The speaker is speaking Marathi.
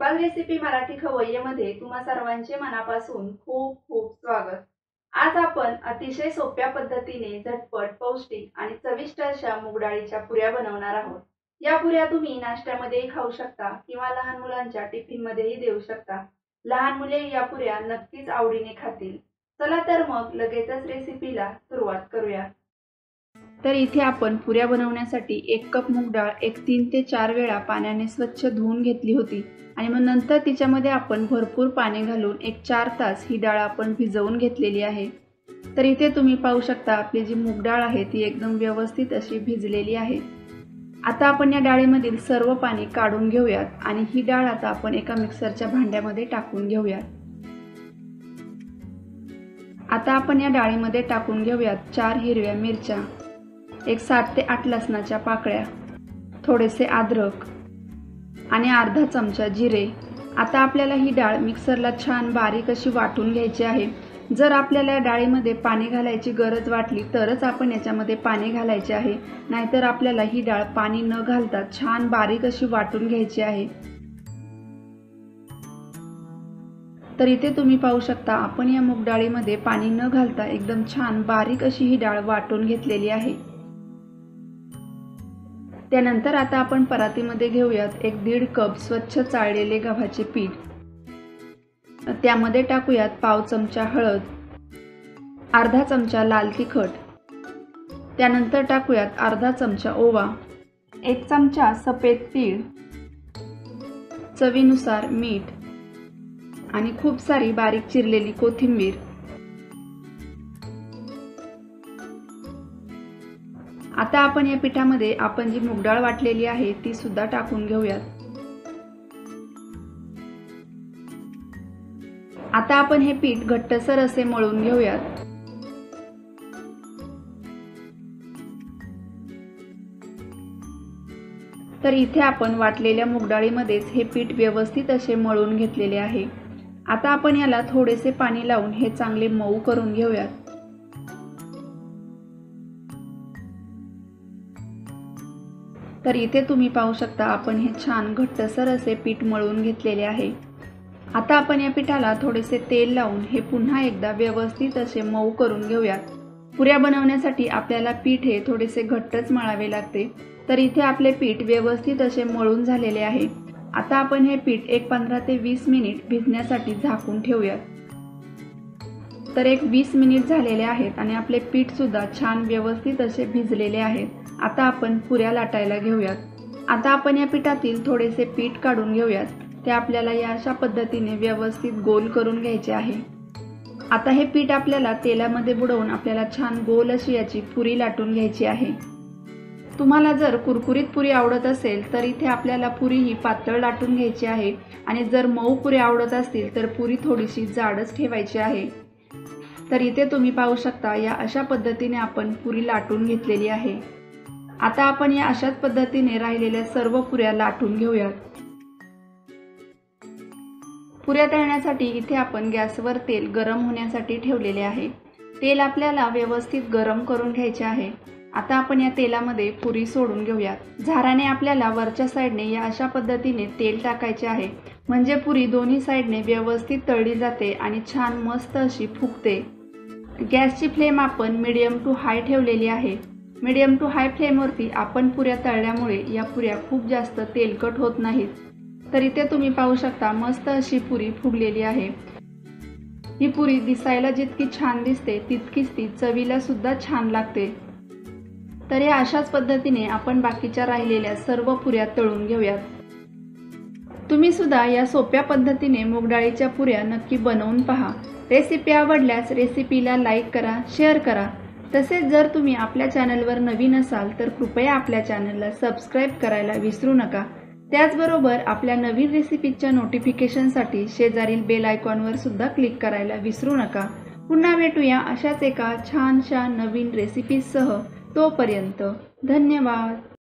सिंपल रेसिपी मराठी खवय्येमध्ये तुम्हा सर्वांचे मनापासून खूप खूप स्वागत। आज आपण अतिशय सोप्या पद्धतीने झटपट पौष्टिक आणि चविष्ट अशा मूग डाळीच्या पुऱ्या बनवणार आहोत। या पुऱ्या तुम्ही नाश्त्यामध्येही खाऊ शकता किंवा लहान मुलांच्या टिफिन मध्येही देऊ शकता। लहान मुले या पुऱ्या नक्कीच आवडीने खातील। चला तर मग लगेचच रेसिपीला सुरुवात करूया। तर इथे आपण पुऱ्या बनवण्यासाठी 1 कप मूग डाळ 3 ते 4 वेळा पाण्याने स्वच्छ धुवून घेतली होती आणि मग नंतर तिच्यामध्ये आपण भरपूर पाणी घालून 4 तास ही डाळ आपण भिजवून घेतलेली आहे। तर इथे तुम्ही पाहू शकता आपली जी मूग डाळ आहे ती एकदम व्यवस्थित अशी भिजलेली आहे। आता आपण या डाळीमधील सर्व पाणी काढून घेऊयात आणि ही डाळ आता आपण एका मिक्सरच्या भांड्यामध्ये टाकून घेऊयात। आता आपण या डाळीमध्ये टाकून घेऊयात 4 हिरव्या मिरच्या, 7 ते 8 लसणाच्या पाकळ्या, थोडेसे अद्रक आणि अर्धा चमचा जिरे। आता आपल्याला ही डाळ मिक्सरला छान बारीक अशी वाटून घ्यायची आहे। जर आपल्याला डाळीमध्ये पाणी घालायची गरज वाटली तरच आपण याच्यामध्ये पाणी घालायचे आहे, नाहीतर आपल्याला ही डाळ पाणी न घालता छान बारीक अशी वाटून घ्यायची आहे। तर इथे तुम्ही पाहू शकता आपण या मूग डाळीमध्ये पाणी न घालता एकदम छान बारीक अशी ही डाळ वाटून घेतलेली आहे। त्यानंतर आता आपण परातीमध्ये घेऊयात 1.5 कप स्वच्छ चाळलेले गव्हाचे पीठ। त्यामध्ये टाकूयात पाव चमचा हळद, अर्धा चमचा लाल तिखट, त्यानंतर टाकूयात अर्धा चमचा ओवा, 1 चमचा सफेद तीळ, चवीनुसार मीठ आणि खूप सारी बारीक चिरलेली कोथिंबीर। आता आपण या पिठामध्ये आपण जी मूग डाळ वाटलेली आहे ती सुद्धा टाकून घेऊयात। आता आपण हे पीठ घट्टसर असे मळून घेऊयात। तर इथे आपण वाटलेल्या मूग डाळीमध्येच हे पीठ व्यवस्थित असे मळून घेतलेले आहे। आता आपण याला थोडेसे पाणी लावून हे चांगले मऊ करून घेऊयात। तर इथे तुम्ही पाहू शकता आपण हे छान घट्टसर असे पीठ मळून घेतलेले आहे। आता आपण या पिठाला थोडेसे तेल लावून हे पुन्हा एकदा व्यवस्थित असे मऊ करून घेऊयात। पुऱ्या बनवण्यासाठी आपल्याला पीठ हे थोडेसे घट्टच मळावे लागते। तर इथे आपले पीठ व्यवस्थित असे मळून झालेले आहे। आता आपण हे पीठ 15 ते 20 मिनिट भिजण्यासाठी झाकून ठेवूयात। तर 20 मिनिट झालेले आहेत आणि आपले पीठ सुद्धा छान व्यवस्थित असे भिजलेले आहेत। आता आपण पुऱ्या लाटायला घेऊयात। आता आपण या पिठातील थोडेसे पीठ काढून घेऊयात। ते आपल्याला या अशा पद्धतीने व्यवस्थित गोल करून घ्यायचे आहे। आता हे पीठ आपल्याला तेलामध्ये बुडवून आपल्याला छान गोल अशी याची पुरी लाटून घ्यायची आहे। तुम्हाला जर कुरकुरीत पुरी आवडत असेल तर इथे आपल्याला पुरी ही पातळ लाटून घ्यायची आहे आणि जर मऊ पुरी आवडत असतील तर पुरी थोडीशी जाडच ठेवायची आहे। तर इथे तुम्ही पाहू शकता या अशा पद्धतीने आपण पुरी लाटून घेतलेली आहे। आता आपण या अशाच पद्धतीने राहिलेल्या सर्व पुऱ्या लाटून घेऊयात। पुऱ्या तळण्यासाठी इथे आपण गॅसवर तेल गरम होण्यासाठी ठेवलेले आहे। तेल आपल्याला व्यवस्थित गरम करून घ्यायचे आहे। आता आपण या तेलामध्ये पुरी सोडून घेऊयात। झाराने आपल्याला वरच्या साइडने या अशा पद्धतीने तेल टाकायचे आहे, म्हणजे पुरी दोन्ही साइडने व्यवस्थित तळली जाते आणि छान मस्त अशी फुगते। गॅसची फ्लेम आपण मीडियम टू हाय ठेवलेली आहे। मीडियम टू हाय फ्लेमवरती आपण पुऱ्या तळल्यामुळे या पुऱ्या खूप जास्त तेलकट होत नाहीत। तर इथे तुम्ही पाहू शकता मस्त अशी पुरी फुगलेली आहे। ही पुरी दिसायला जितकी छान दिसते तितकीच ती चवीला सुद्धा छान लागते। तर या अशाच पद्धतीने आपण बाकीच्या राहिलेल्या सर्व पुऱ्या तळून घेऊयात। तुम्ही सुद्धा या सोप्या पद्धतीने मूग डाळीच्या पुऱ्या नक्की बनवून पहा। रेसिपी आवडल्यास रेसिपीला लाईक करा, शेअर करा। तसेच जर तुम्ही आपल्या चॅनलवर नवीन असाल तर कृपया आपल्या चॅनलला सबस्क्राईब करायला विसरू नका। त्याचबरोबर आपल्या नवीन रेसिपीच्या नोटिफिकेशनसाठी शेजारील बेल आयकॉनवर सुद्धा क्लिक करायला विसरू नका। पुन्हा भेटूया अशाच एका छानशा नवीन रेसिपीसह। तोपर्यंत धन्यवाद।